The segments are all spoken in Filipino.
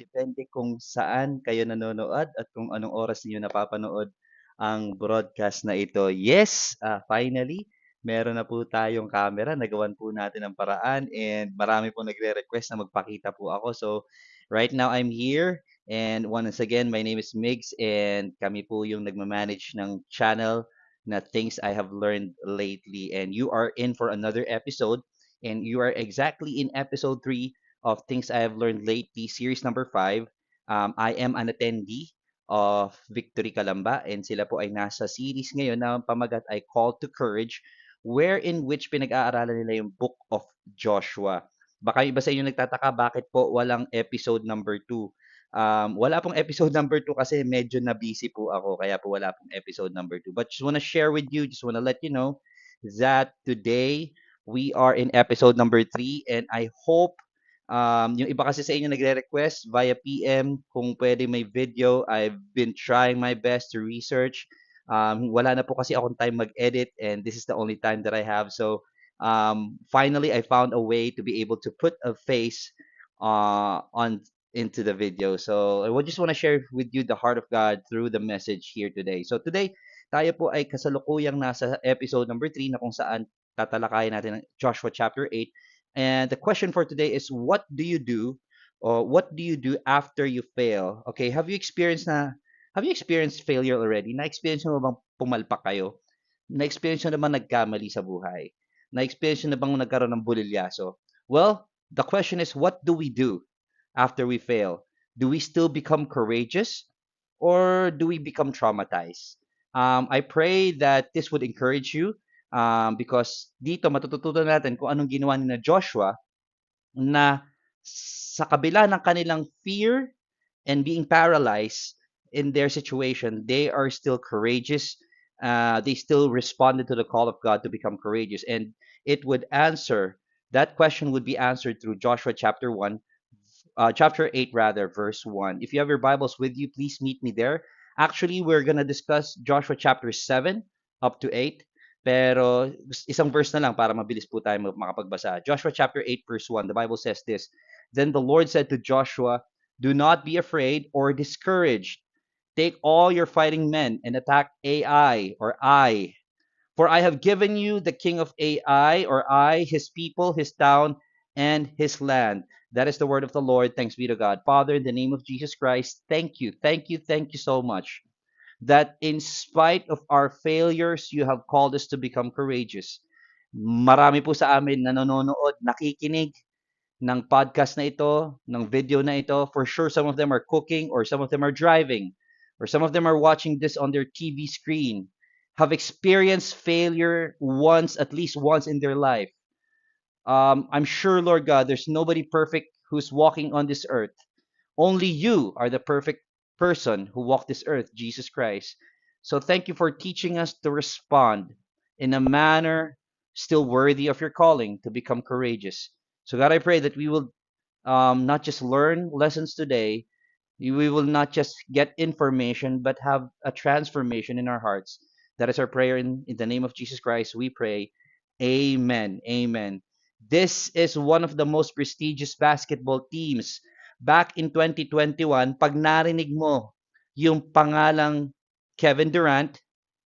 depende kung saan kayo nanonood at kung anong oras niyo napapanood ang broadcast na ito. Yes, finally, meron na po tayong camera. Nagawan po natin ang paraan and marami po nagre-request na magpakita po ako. So, right now I'm here and once again, my name is Migs and kami po yung nagmamanage ng channel na Things I Have Learned Lately. And you are in for another episode and you are exactly in episode 3 of Things I Have Learned Lately, series number 5. I am an attendee of Victory Kalamba and sila po ay nasa series ngayon na pamagat ay Call to Courage wherein which pinag-aaralan nila yung Book of Joshua. Baka iba sa inyo nagtataka bakit po walang episode number 2. Wala pong episode number 2 kasi medyo na busy po ako kaya po wala pong episode number 2. But just wanna share with you, just wanna let you know that today we are in episode number 3 and I hope yung iba kasi sa inyo nagre-request via PM kung pwede may video. I've been trying my best to research. Wala na po kasi akong time mag-edit and this is the only time that I have. So finally, I found a way to be able to put a face on into the video. So I would just want to share with you the heart of God through the message here today. So today, tayo po ay kasalukuyang nasa episode number 3 na kung saan tatalakayin natin ang Joshua chapter 8. And the question for today is what do you do or what do you do after you fail? Okay, have you experienced failure already? Na-experience mo bang pumalpak kayo? Na-experience nyo na bang nagkamali sa buhay? Na-experience nyo na bang nagkaroon ng bulilyaso? Well, the question is, what do we do after we fail? Do we still become courageous or do we become traumatized? I pray that this would encourage you because dito matututunan natin kung anong ginawa ni na Joshua na sa kabila ng kanilang fear and being paralyzed in their situation, they are still courageous. They still responded to the call of God to become courageous. And it would answer, that question would be answered through Joshua chapter 1, chapter 8, rather, verse 1. If you have your Bibles with you, please meet me there. Actually, we're going to discuss Joshua chapter 7 up to 8. Pero isang verse na lang para mabilis po tayo makapagbasa. Joshua chapter 8 verse 1, the Bible says this, Then the Lord said to Joshua, Do not be afraid or discouraged. Take all your fighting men and attack Ai or I. For I have given you the king of Ai or I, his people, his town, and his land. That is the word of the Lord. Thanks be to God. Father, in the name of Jesus Christ, thank you, thank you, thank you so much that in spite of our failures, you have called us to become courageous. Marami po sa amin na nanonood, nakikinig ng podcast na ito, ng video na ito. For sure, some of them are cooking or some of them are driving or some of them are watching this on their TV screen, have experienced failure once, at least once in their life. I'm sure, Lord God, there's nobody perfect who's walking on this earth. Only you are the perfect person who walked this earth, Jesus Christ. So thank you for teaching us to respond in a manner still worthy of your calling to become courageous. So, God, I pray that we will not just learn lessons today, we will not just get information, but have a transformation in our hearts. That is our prayer in the name of Jesus Christ. We pray. Amen. Amen. This is one of the most prestigious basketball teams. Back in 2021, pag narinig mo yung pangalang Kevin Durant,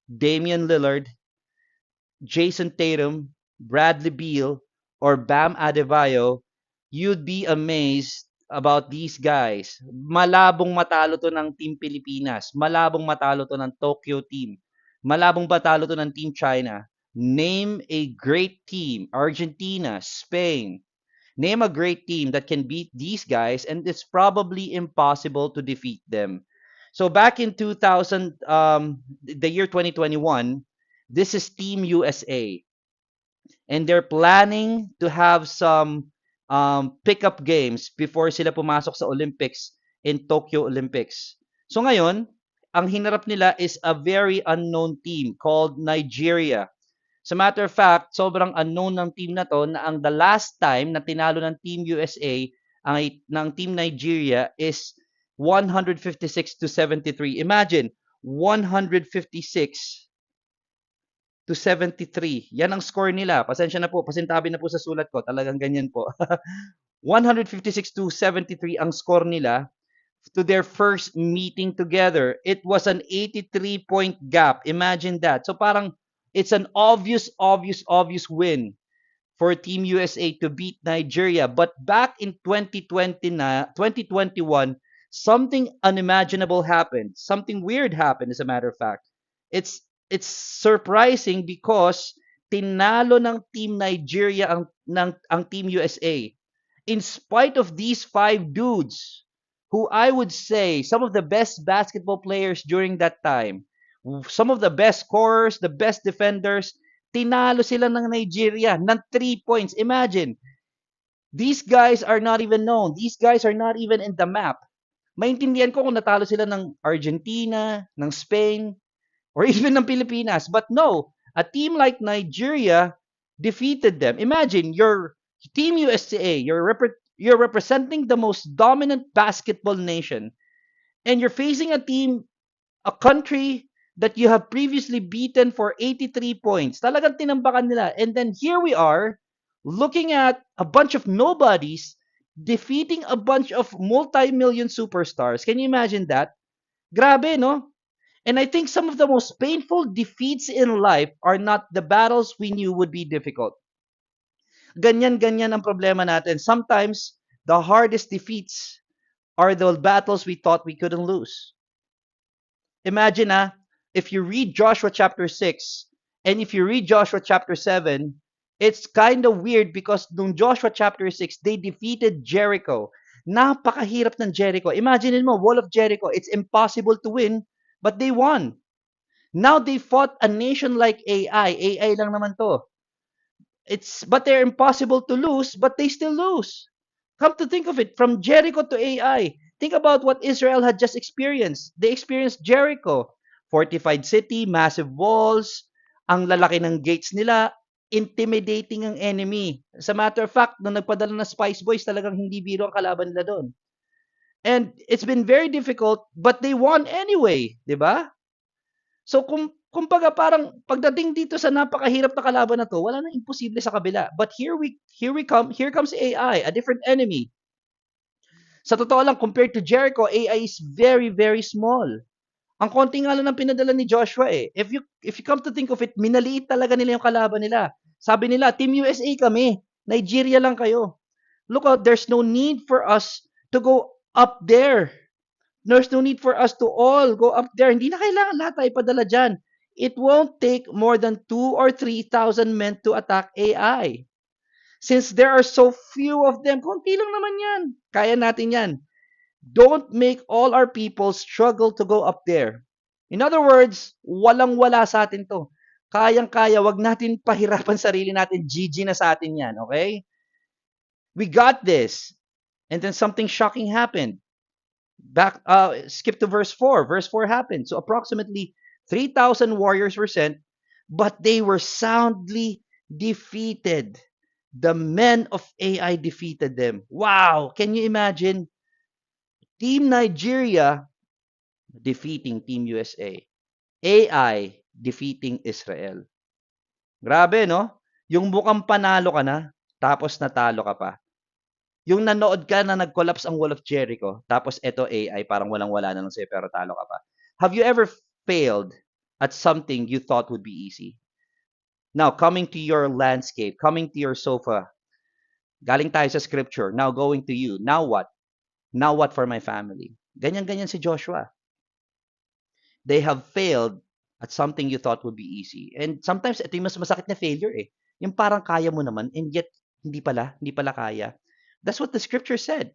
Damian Lillard, Jason Tatum, Bradley Beal, or Bam Adebayo, you'd be amazed about these guys. Malabong matalo to ng Team Pilipinas. Malabong matalo to ng Tokyo team. Malabong matalo to ng Team China. Name a great team. Argentina, Spain. Name a great team that can beat these guys, and it's probably impossible to defeat them. So back in 2000, the year 2021, this is Team USA, and they're planning to have some pickup games before sila pumasok sa Olympics in Tokyo Olympics. So ngayon, ang hinarap nila is a very unknown team called Nigeria. As a matter of fact, sobrang unknown ng team na to na ang the last time na tinalo ng Team USA ng Team Nigeria is 156 to 73. Imagine, 156 to 73. Yan ang score nila. Pasensya na po, pasintabi na po sa sulat ko. Talagang ganyan po. 156 to 73 ang score nila. to their first meeting together. It was an 83-point gap. Imagine that. So parang it's an obvious win for Team USA to beat Nigeria. But back in 2020 2021, something unimaginable happened. Something weird happened, as a matter of fact. It's it's surprising because tinalo ng Team Nigeria ang Team USA. In spite of these five dudes, who I would say some of the best basketball players during that time, some of the best scorers, the best defenders, tinalo sila ng Nigeria ng 3 points. Imagine, these guys are not even known. These guys are not even in the map. Maintindihan ko kung natalo sila ng Argentina, ng Spain, or even ng Pilipinas. But no, a team like Nigeria defeated them. Imagine, your Team USA, you're representing the most dominant basketball nation, and you're facing a country that you have previously beaten for 83 points. Talagang tinambakan nila. And then here we are, looking at a bunch of nobodies defeating a bunch of multi-million superstars. Can you imagine that? Grabe, no? And I think some of the most painful defeats in life are not the battles we knew would be difficult. Ganyan-ganyan ang problema natin. Sometimes, the hardest defeats are the battles we thought we couldn't lose. Imagine, if you read Joshua chapter 6 and if you read Joshua chapter 7, it's kind of weird because nung Joshua chapter 6, they defeated Jericho. Napakahirap ng Jericho. Imagine mo, Wall of Jericho, it's impossible to win, but they won. Now they fought a nation like AI. AI lang naman to. But they're impossible to lose, but they still lose. Come to think of it, from Jericho to AI, think about what Israel had just experienced. They experienced Jericho, fortified city, massive walls, ang lalaki ng gates nila, intimidating ang enemy. As a matter of fact, nung nagpadala na Spice Boys, talagang hindi biro ang kalaban nila doon. And it's been very difficult, but they won anyway, di ba? So kumbaga parang pagdating dito sa napakahirap na kalaban na to, wala nang imposible sa kabila. But here comes AI, a different enemy. Sa totoo lang, compared to Jericho, AI is very, very small. Ang konti nga lang ng pinadala ni Joshua eh. If you come to think of it, minaliit talaga nila yung kalaban nila. Sabi nila, Team USA kami. Nigeria lang kayo. Look out, there's no need for us to go up there. There's no need for us to all go up there. Hindi na kailangan lahat tayo ipadala dyan. It won't take more than 2 or 3,000 men to attack AI. Since there are so few of them, konti lang naman yan. Kaya natin yan. Don't make all our people struggle to go up there. In other words, walang-wala sa atin to. Kayang-kaya, wag natin pahirapan sarili natin. GG na sa atin yan, okay? We got this. And then something shocking happened. Skip to verse 4. Verse 4 happened. So approximately 3,000 warriors were sent, but they were soundly defeated. The men of AI defeated them. Wow! Can you imagine? Team Nigeria defeating Team USA. AI defeating Israel. Grabe, no? Yung mukhang panalo ka na, tapos natalo ka pa. Yung nanood ka na nag-collapse ang Wall of Jericho, tapos eto AI, parang walang-wala na lang sa'yo, pero talo ka pa. Have you ever failed at something you thought would be easy? Now, coming to your landscape, coming to your sofa, galing tayo sa scripture, now going to you, now what? Now what for my family? Ganyan-ganyan si Joshua. They have failed at something you thought would be easy. And sometimes, ito yung mas masakit na failure eh. Yung parang kaya mo naman, and yet, hindi pala kaya. That's what the scripture said.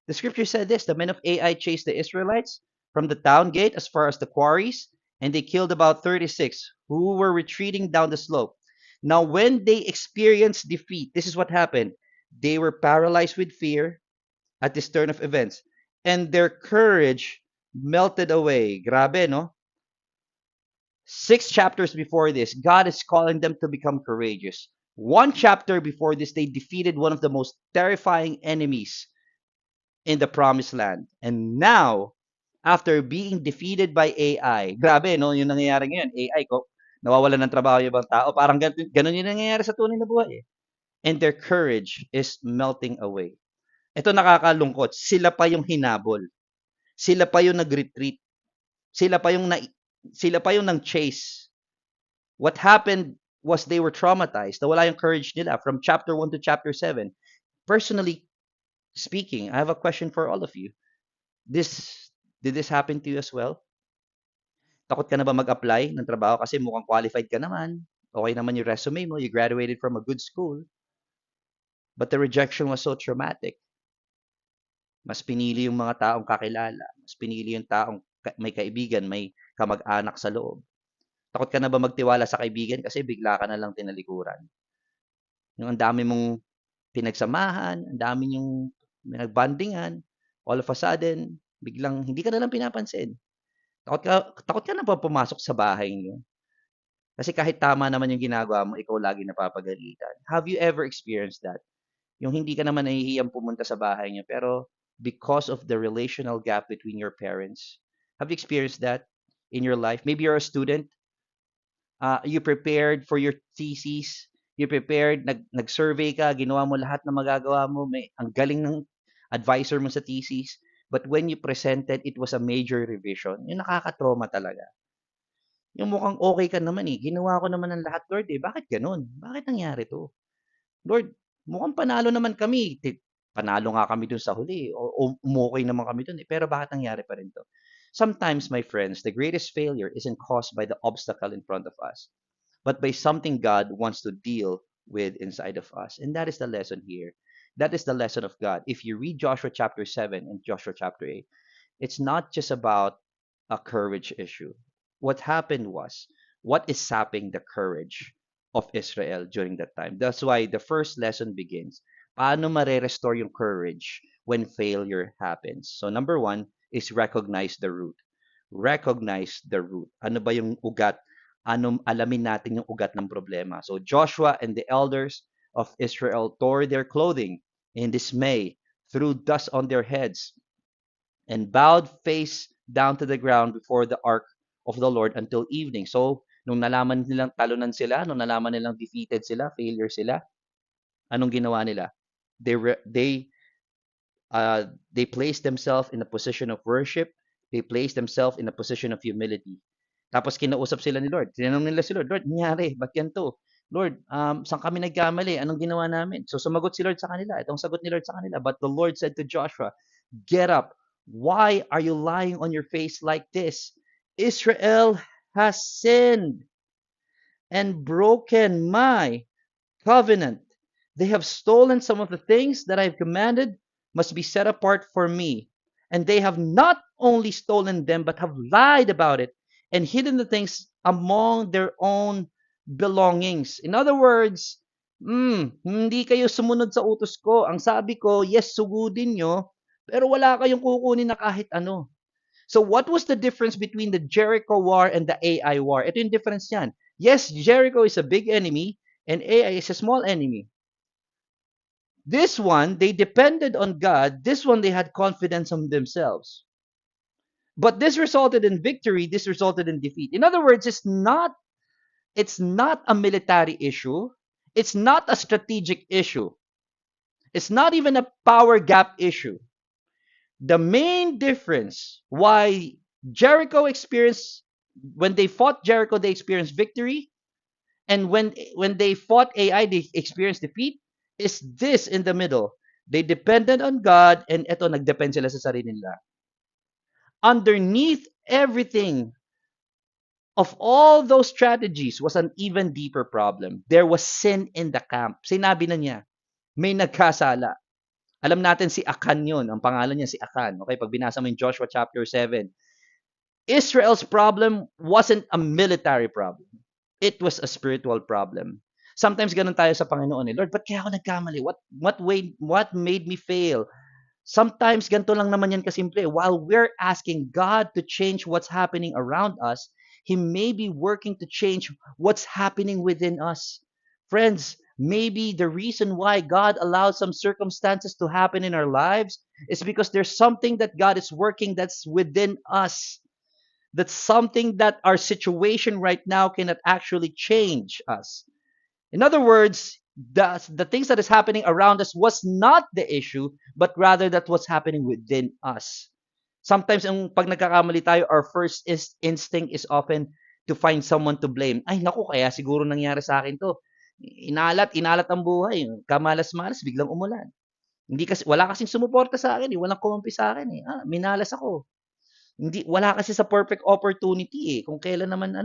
The scripture said this, the men of Ai chased the Israelites from the town gate as far as the quarries, and they killed about 36 who were retreating down the slope. Now, when they experienced defeat, this is what happened. They were paralyzed with fear at this turn of events, and their courage melted away. Grabe, no? 6 chapters before this, God is calling them to become courageous. 1 chapter before this, they defeated one of the most terrifying enemies in the promised land. And now, after being defeated by AI, grabe, no? Yung nangyayari ngayon, AI ko, nawawalan ng trabaho yung ibang tao. Parang ganun yung nangyayari sa tunay na buhay. And their courage is melting away. Ito nakakalungkot. Sila pa yung hinabol. Sila pa yung nag-retreat. Sila pa yung na, sila pa yung nang chase. What happened was they were traumatized. Nawala yung courage nila from chapter 1 to chapter 7. Personally speaking, I have a question for all of you. This did this happen to you as well? Takot ka na ba mag-apply ng trabaho kasi mukhang qualified ka naman? Okay naman yung resume mo, you graduated from a good school, but the rejection was so traumatic. Mas pinili yung mga taong kakilala, mas pinili yung taong may kaibigan, may kamag-anak sa loob. Takot ka na ba magtiwala sa kaibigan kasi bigla ka na lang tinalikuran? Yung ang dami mong pinagsamahan, ang dami yung nagbandingan, all of a sudden, biglang hindi ka na lang pinapansin. Takot ka na ba pumasok sa bahay niyo? Kasi kahit tama naman yung ginagawa mo, ikaw lagi napapagalitan. Have you ever experienced that? Yung hindi ka naman nahihiyang pumunta sa bahay niyo, pero because of the relational gap between your parents, have you experienced that in your life? Maybe you're a student, you prepared for your thesis, you prepared, nag-survey ka, ginawa mo lahat ng magagawa mo, may ang galing ng advisor mo sa thesis, but when you presented, it was a major revision. Yung nakaka-trauma talaga. Yung mukhang okay ka naman eh, ginawa ko naman ang lahat, Lord eh, bakit ganun? Bakit nangyari 'to? Lord, mukhang panalo naman kami, panalo nga kami dun sa huli o umokey naman kami dun, eh, pero bakit nangyari pa rin 'to? Sometimes, my friends, the greatest failure isn't caused by the obstacle in front of us, but by something God wants to deal with inside of us. And that is the lesson here. That is the lesson of God. If you read Joshua chapter 7 and Joshua chapter 8, it's not just about a courage issue. What happened was, what is sapping the courage of Israel during that time? That's why the first lesson begins. Paano mare-restore yung courage when failure happens? So number one is recognize the root. Recognize the root. Ano ba yung ugat? Alamin natin yung ugat ng problema. So Joshua and the elders of Israel tore their clothing in dismay, threw dust on their heads, and bowed face down to the ground before the ark of the Lord until evening. So, nung nalaman nilang talunan sila, nung nalaman nilang defeated sila, failure sila, anong ginawa nila? They placed themselves in a position of worship. They placed themselves in a position of humility. Tapos kinausap sila ni Lord. Tinanong nila si Lord, Lord, nangyari? Ba't ganito? Lord, saan kami nagkamali? Anong ginawa namin? So sumagot si Lord sa kanila. Itong sagot ni Lord sa kanila. But the Lord said to Joshua, get up. Why are you lying on your face like this? Israel has sinned and broken my covenant. They have stolen some of the things that I have commanded must be set apart for me. And they have not only stolen them, but have lied about it and hidden the things among their own belongings. In other words, hindi kayo sumunod sa utos ko. Ang sabi ko, yes, sugudin nyo, pero wala kayong kukunin na kahit ano. So what was the difference between the Jericho war and the AI war? Ito yung difference yan. Yes, Jericho is a big enemy and AI is a small enemy. This one, they depended on God. This one, they had confidence on themselves. But this resulted in victory. This resulted in defeat. In other words, it's not a military issue. It's not a strategic issue. It's not even a power gap issue. The main difference why Jericho experienced, when they fought Jericho, they experienced victory. And when they fought AI, they experienced defeat. Is this in the middle? They depended on God, and eto, nagdepend sila sa sarili nila. Underneath everything of all those strategies was an even deeper problem. There was sin in the camp. Sinabi na niya, may nagkasala. Alam natin si Akan yun. Ang pangalan niya si Akan. Okay, pag binasa mo yung Joshua chapter 7, Israel's problem wasn't a military problem. It was a spiritual problem. Sometimes ganun tayo sa Panginoon eh. Lord, ba't kaya ako nagkamali? What made me fail? Sometimes ganito lang naman yan kasimple. While we're asking God to change what's happening around us, He may be working to change what's happening within us. Friends, maybe the reason why God allows some circumstances to happen in our lives is because there's something that God is working that's within us. That's something that our situation right now cannot actually change us. In other words, the things that is happening around us was not the issue, but rather that what's happening within us. Sometimes, pag nagkakamali tayo, our first instinct is often to find someone to blame. Ay, naku, kaya siguro nangyari sa akin to. Inalat ang buhay. Kamalas-malas, biglang umulan. Hindi kasi, wala kasing sumuporta sa akin eh. Walang kumampi sa akin eh. Minalas ako. Hindi, wala kasi sa perfect opportunity eh. Kung kailan naman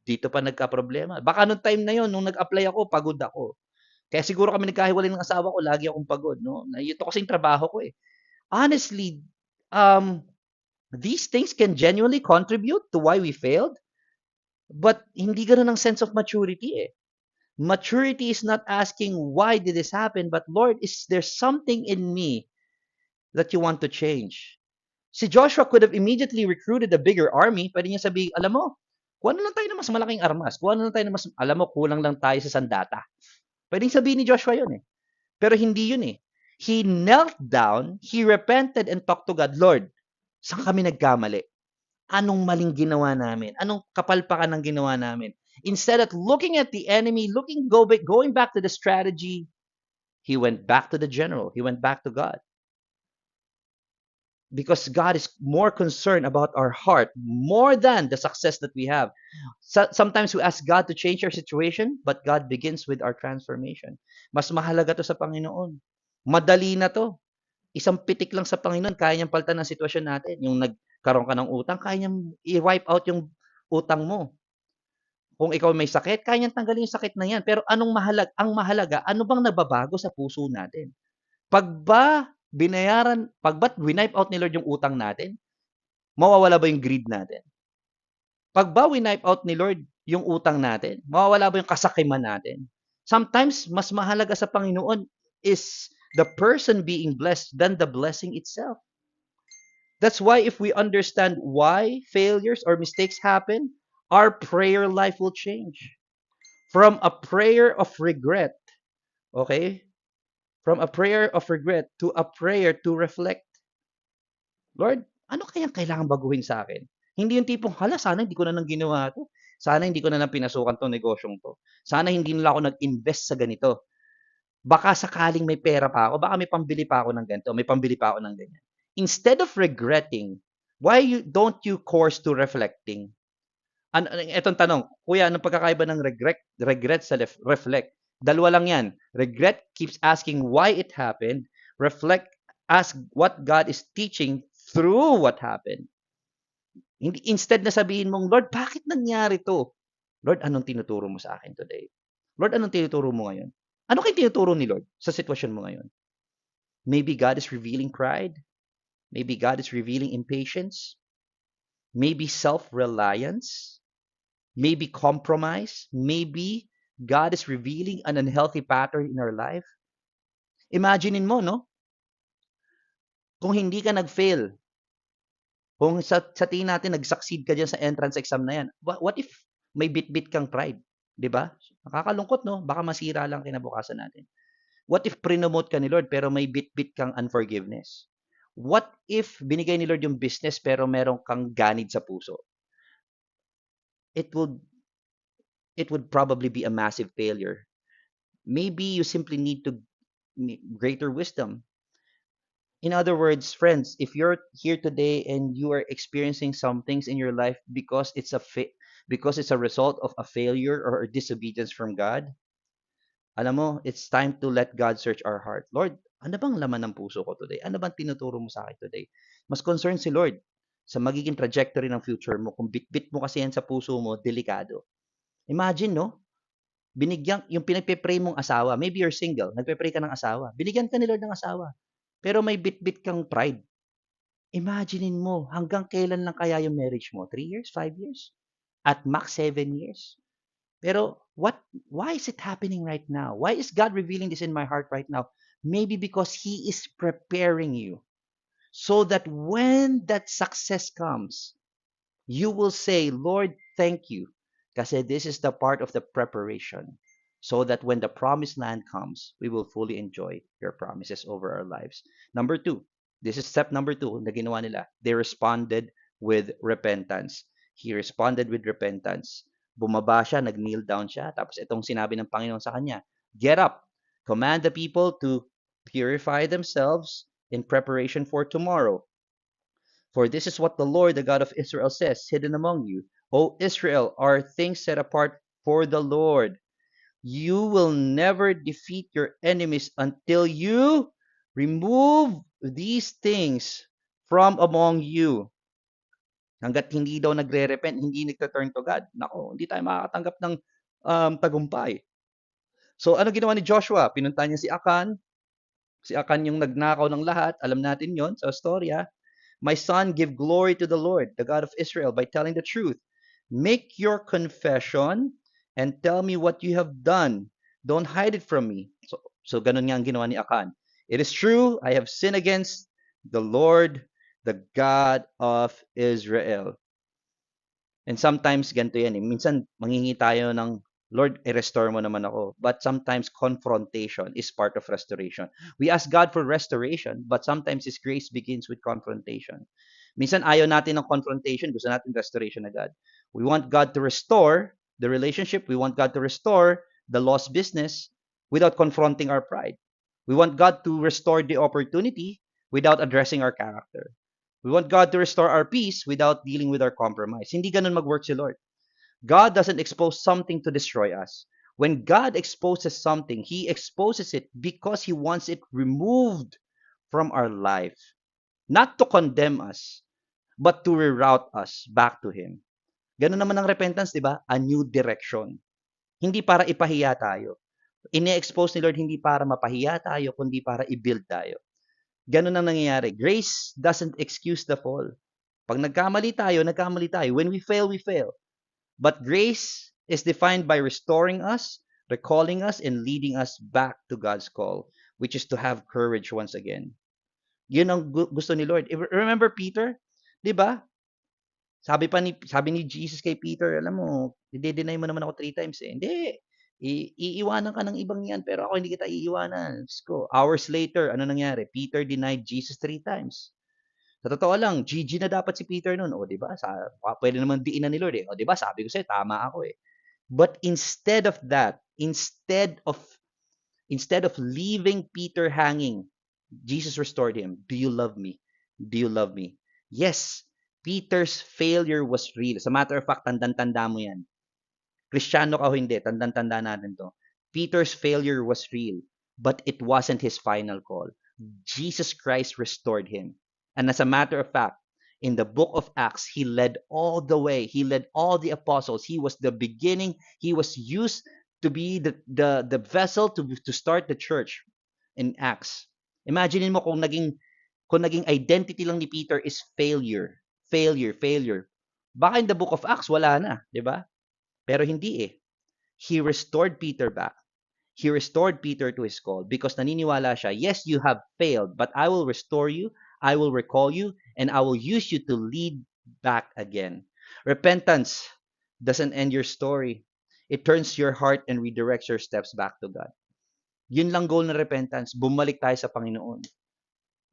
dito pa nagka-problema. Baka nung time na yon, nung nag-apply ako, pagod ako. Kaya siguro kami nagkahiwalay ng asawa ko, lagi akong pagod, no? Ito kasing trabaho ko eh. Honestly, um, these things can genuinely contribute to why we failed, but hindi ganun ang sense of maturity eh. Maturity is not asking, why did this happen? But Lord, is there something in me that you want to change? Si Joshua could have immediately recruited a bigger army. Pwede niya sabihin, alam mo, kuha na lang tayo ng mas malaking armas. Kuha na lang tayo ng mas, alam mo, kulang lang tayo sa sandata. Pwedeng sabihin ni Joshua yun eh. Pero hindi yun eh. He knelt down, he repented and talked to God, Lord, saan kami nagkamali? Anong maling ginawa namin? Anong kapalpakan ng ginawa namin? Instead of looking at the enemy, going back to the strategy, he went back to the general. He went back to God. Because God is more concerned about our heart more than the success that we have. Sometimes we ask God to change our situation, but God begins with our transformation. Mas mahalaga to sa Panginoon. Madali na to. Isang pitik lang sa Panginoon, kaya niyang palitan ng sitwasyon natin. Yung nagkaroon ka ng utang, kaya niyang i-wipe out yung utang mo. Kung ikaw may sakit, kaya niyang tanggalin yung sakit na yan. Pero ang mahalaga, ano bang nababago sa puso natin? Pag ba't wipe out ni Lord yung utang natin, mawawala ba yung greed natin? Pag ba wipe out ni Lord yung utang natin, mawawala ba yung kasakiman natin? Sometimes, mas mahalaga sa Panginoon is the person being blessed than the blessing itself. That's why if we understand why failures or mistakes happen, our prayer life will change. From a prayer of regret, okay? From a prayer of regret to a prayer to reflect. Lord, ano kayang kailangan baguhin sa akin? Hindi yung tipong, hala, sana hindi ko na nang ginawa to. Sana hindi ko na nang pinasukan tong negosyong to. Sana hindi nila ako nag-invest sa ganito. Baka sakaling may pera pa ako, baka may pambili pa ako ng ganito, may pambili pa ako ng ganyan. Instead of regretting, don't you course to reflecting? Etong tanong, kuya, anong pagkakaiba ng regret sa reflect? Dalawa lang yan. Regret keeps asking why it happened. Reflect, ask what God is teaching through what happened. Instead na sabihin mong, Lord, bakit nangyari to? Lord, anong tinuturo mo sa akin today? Lord, anong tinuturo mo ngayon? Ano kayong tinuturo ni Lord sa sitwasyon mo ngayon? Maybe God is revealing pride. Maybe God is revealing impatience. Maybe self-reliance. Maybe compromise. Maybe God is revealing an unhealthy pattern in our life. Imaginein mo, no? Kung hindi ka nag-fail, kung sa tingin natin nag-succeed ka dyan sa entrance exam na yan, what if may bit-bit kang pride? Di ba? Nakakalungkot, no? Baka masira lang kinabukasan natin. What if prinomote ka ni Lord pero may bit-bit kang unforgiveness? What if binigay ni Lord yung business pero meron kang ganid sa puso? It would probably be a massive failure. Maybe you simply need to greater wisdom. In other words, friends, if you're here today and you are experiencing some things in your life because it's a result of a failure or a disobedience from God, alam mo, it's time to let God search our heart. Lord, ano bang laman ng puso ko today? Ano bang tinuturo mo sa akin today? Mas concerned si Lord sa magiging trajectory ng future mo. Kung bit-bit mo kasi yan sa puso mo, delikado. Imagine, no? Yung pinagpe-pray mong asawa, maybe you're single, nagpe-pray ka ng asawa, binigyan ka ni Lord ng asawa, pero may bit-bit kang pride. Imaginein mo, hanggang kailan lang kaya yung marriage mo? 3 years? 5 years? At max 7 years? Pero why is it happening right now? Why is God revealing this in my heart right now? Maybe because He is preparing you so that when that success comes, you will say, Lord, thank you. Kasi this is the part of the preparation so that when the promised land comes, we will fully enjoy your promises over our lives. Number 2, this is step number 2 na ginawa nila. They responded with repentance. He responded with repentance. Bumaba siya, nag-kneel down siya. Tapos itong sinabi ng Panginoon sa kanya, get up, command the people to purify themselves in preparation for tomorrow. For this is what the Lord, the God of Israel, says, hidden among you, O Israel, are things set apart for the Lord. You will never defeat your enemies until you remove these things from among you. Hanggat hindi daw nagre-repent, hindi nagta-turn to God, nako, hindi tayo makakatanggap ng tagumpay. So ano ginawa ni Joshua? Pinunta niya si Akan. Si Akan yung nagnakaw ng lahat. Alam natin yon sa storya. My son, give glory to the Lord, the God of Israel, by telling the truth. Make your confession and tell me what you have done. Don't hide it from me. So ganun nga ang ginawa ni Akan. It is true, I have sinned against the Lord, the God of Israel. And sometimes ganito yan eh. Minsan manghingi tayo ng Lord, i-restore mo naman ako. But sometimes confrontation is part of restoration. We ask God for restoration, but sometimes His grace begins with confrontation. Minsan ayaw natin ng confrontation, gusto natin restoration agad. We want God to restore the relationship. We want God to restore the lost business without confronting our pride. We want God to restore the opportunity without addressing our character. We want God to restore our peace without dealing with our compromise. Hindi ganun mag-work si Lord. God doesn't expose something to destroy us. When God exposes something, He exposes it because He wants it removed from our life. Not to condemn us, but to reroute us back to Him. Ganun naman ang repentance, di ba? A new direction. Hindi para ipahiya tayo. Ine-expose ni Lord hindi para mapahiya tayo, kundi para i-build tayo. Ganun ang nangyayari. Grace doesn't excuse the fall. Pag nagkamali tayo, nagkamali tayo. When we fail, we fail. But grace is defined by restoring us, recalling us, and leading us back to God's call, which is to have courage once again. Yun ang gusto ni Lord. Remember Peter? 'Di ba? Sabi ni Jesus kay Peter, alam mo, i-deny mo naman ako 3 times eh. Hindi. Iiwanan ka ng ibang yan, pero ako hindi kita iiwanan. Ko. Hours later, ano nangyari? Peter denied Jesus 3 times. Sa totoo lang, GG na dapat si Peter noon. O, di ba? Pwede naman diinan ni Lord eh. O, di ba? Sabi ko sa'yo, tama ako eh. But instead of that, instead of leaving Peter hanging, Jesus restored him. Do you love me? Do you love me? Yes, Peter's failure was real. As a matter of fact, tandang-tanda mo yan. Kristiyano ka o hindi, tandang-tanda natin to. Peter's failure was real, but it wasn't his final call. Jesus Christ restored him. And as a matter of fact, in the book of Acts, he led all the way. He led all the apostles. He was the beginning. He was used to be the vessel to start the church in Acts. Imagine mo kung naging identity lang ni Peter is failure. Failure. Baka in the book of Acts, wala na. Di ba? Pero hindi eh. He restored Peter back. He restored Peter to his call because naniniwala siya, yes, you have failed, but I will restore you, I will recall you, and I will use you to lead back again. Repentance doesn't end your story. It turns your heart and redirects your steps back to God. Yun lang goal ng repentance. Bumalik tayo sa Panginoon.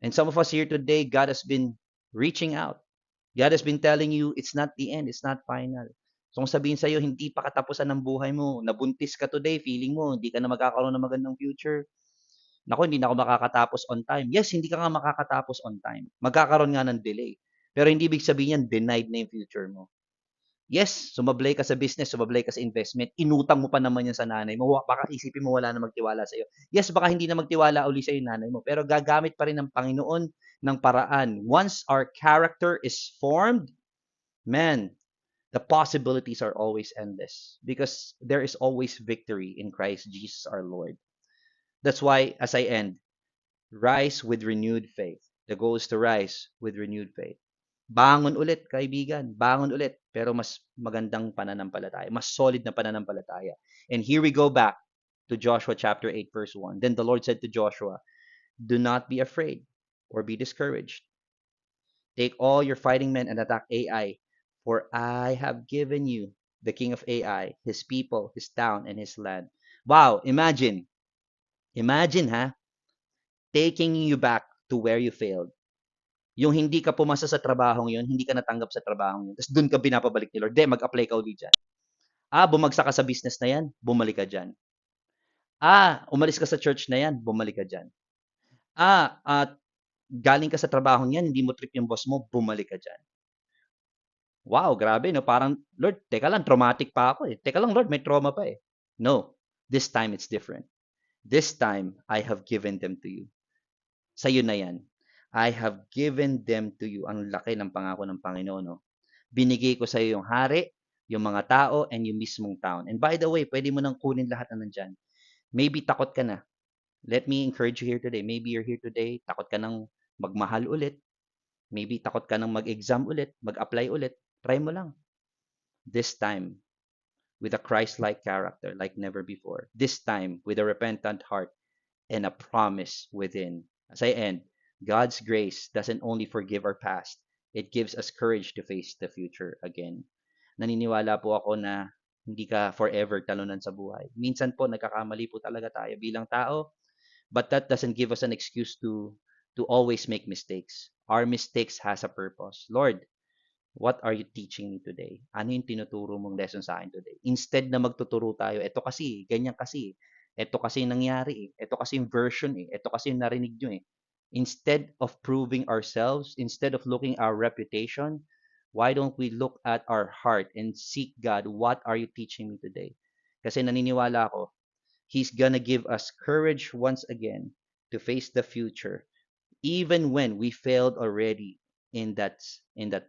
And some of us here today, God has been reaching out. God has been telling you, it's not the end, it's not final. So kung sabihin sa'yo, hindi pa katapusan ng buhay mo, nabuntis ka today, feeling mo, hindi ka na magkakaroon ng magandang future. Naku, hindi na ako makakatapos on time. Yes, hindi ka nga makakatapos on time. Magkakaroon nga ng delay. Pero hindi ibig sabihin yan, denied na yung future mo. Yes, sumablay ka sa business, sumablay ka sa investment, inutang mo pa naman yan sa nanay mo, baka isipin mo wala na magtiwala sa'yo. Yes, baka hindi na magtiwala uli sa'yo yung nanay mo, pero gagamit pa rin ng Panginoon ng paraan. Once our character is formed, man, the possibilities are always endless because there is always victory in Christ Jesus our Lord. That's why, as I end, rise with renewed faith. The goal is to rise with renewed faith. Bangon ulit, kaibigan. Bangon ulit. Pero mas magandang pananampalataya. Mas solid na pananampalataya. And here we go back to Joshua chapter 8 verse 1. Then the Lord said to Joshua, do not be afraid or be discouraged. Take all your fighting men and attack Ai, for I have given you the king of Ai, his people, his town, and his land. Wow, imagine. Imagine ha, taking you back to where you failed. Yung hindi ka pumasa sa trabahong yun, hindi ka natanggap sa trabahong yun. Tapos doon ka binapabalik ni Lord. Mag-apply ka ulit dyan. Bumagsak ka sa business na yan, bumalik ka dyan. Umalis ka sa church na yan, bumalik ka dyan. At galing ka sa trabaho niyan, hindi mo trip yung boss mo, bumalik ka diyan. Wow, grabe 'no, parang, "Lord, teka lang traumatic pa ako, eh. Teka lang Lord, may trauma pa, eh." No, this time it's different. This time, I have given them to you. Sa'yo na 'yan. I have given them to you. Ang laki ng pangako ng Panginoon 'no. Binigay ko sa'yo yung hari, yung mga tao, and yung mismong town. And by the way, puwede mo ng kunin lahat na nandiyan. Maybe takot ka na. Let me encourage you here today. Maybe you're here today, takot ka ng magmahal ulit. Maybe takot ka ng mag-exam ulit, mag-apply ulit. Try mo lang. This time, with a Christ-like character like never before. This time, with a repentant heart and a promise within. As I end, God's grace doesn't only forgive our past, it gives us courage to face the future again. Naniniwala po ako na hindi ka forever talunan sa buhay. Minsan po nagkakamali po talaga tayo bilang tao, but that doesn't give us an excuse to always make mistakes. Our mistakes has a purpose. Lord, what are you teaching me today? Ano yung tinuturo mong lesson sa akin today? Instead na magtuturo tayo, eto kasi, ganyan kasi, eto kasi yung nangyari eto kasi yung version eto kasi yung narinig nyo eh. Instead of proving ourselves, instead of looking our reputation, why don't we look at our heart and seek God, what are you teaching me today? Kasi naniniwala ako, He's gonna give us courage once again to face the future, even when we failed already in that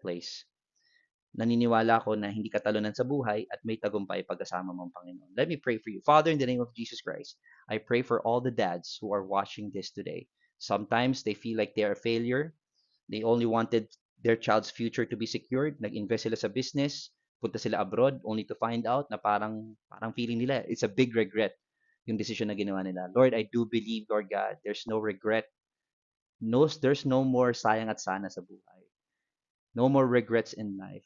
place. Naniniwala ako na hindi ka talunan sa buhay at may tagumpay pagkasama mong Panginoon. Let me pray for you. Father, in the name of Jesus Christ, I pray for all the dads who are watching this today. Sometimes they feel like they're a failure. They only wanted their child's future to be secured. Nag-invest sila sa business, punta sila abroad only to find out na parang feeling nila it's a big regret yung decision na ginawa nila. Lord, I do believe, Lord God, there's no regret. No, there's no more sayang at sana sa buhay. No more regrets in life.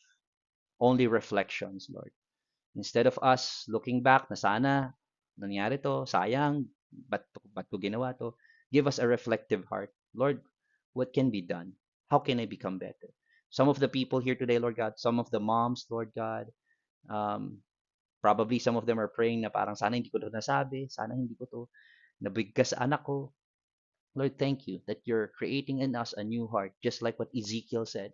Only reflections, Lord. Instead of us looking back na sana nangyari to, sayang, ba't ko ginawa to? Give us a reflective heart. Lord, what can be done? How can I become better? Some of the people here today, Lord God, some of the moms, Lord God, um, probably some of them are praying na parang sana hindi ko to nasabi, sana hindi ko to nabigkas sa anak ko. Lord, thank you that you're creating in us a new heart, just like what Ezekiel said,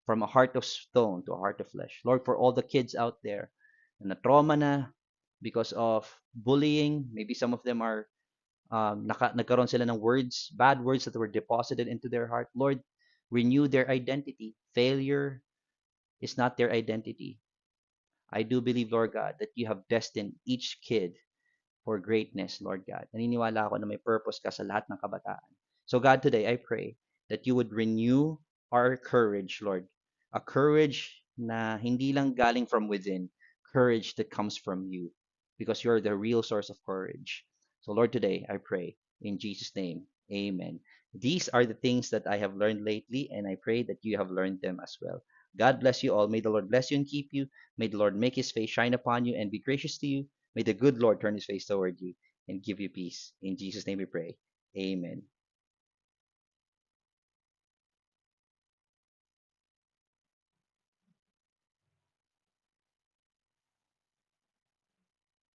from a heart of stone to a heart of flesh. Lord, for all the kids out there na trauma na because of bullying, maybe some of them are nagkaroon sila ng words, bad words that were deposited into their heart. Lord, renew their identity. Failure is not their identity. I do believe, Lord God, that you have destined each kid for greatness, Lord God. Naniniwala ako na may purpose ka sa lahat ng kabataan. So God, today I pray that you would renew our courage, Lord. A courage na hindi lang galing from within, courage that comes from you because you're the real source of courage. So Lord, today I pray in Jesus' name, amen. These are the things that I have learned lately, and I pray that you have learned them as well. God bless you all. May the Lord bless you and keep you. May the Lord make his face shine upon you and be gracious to you. May the good Lord turn his face toward you and give you peace. In Jesus' name we pray. Amen.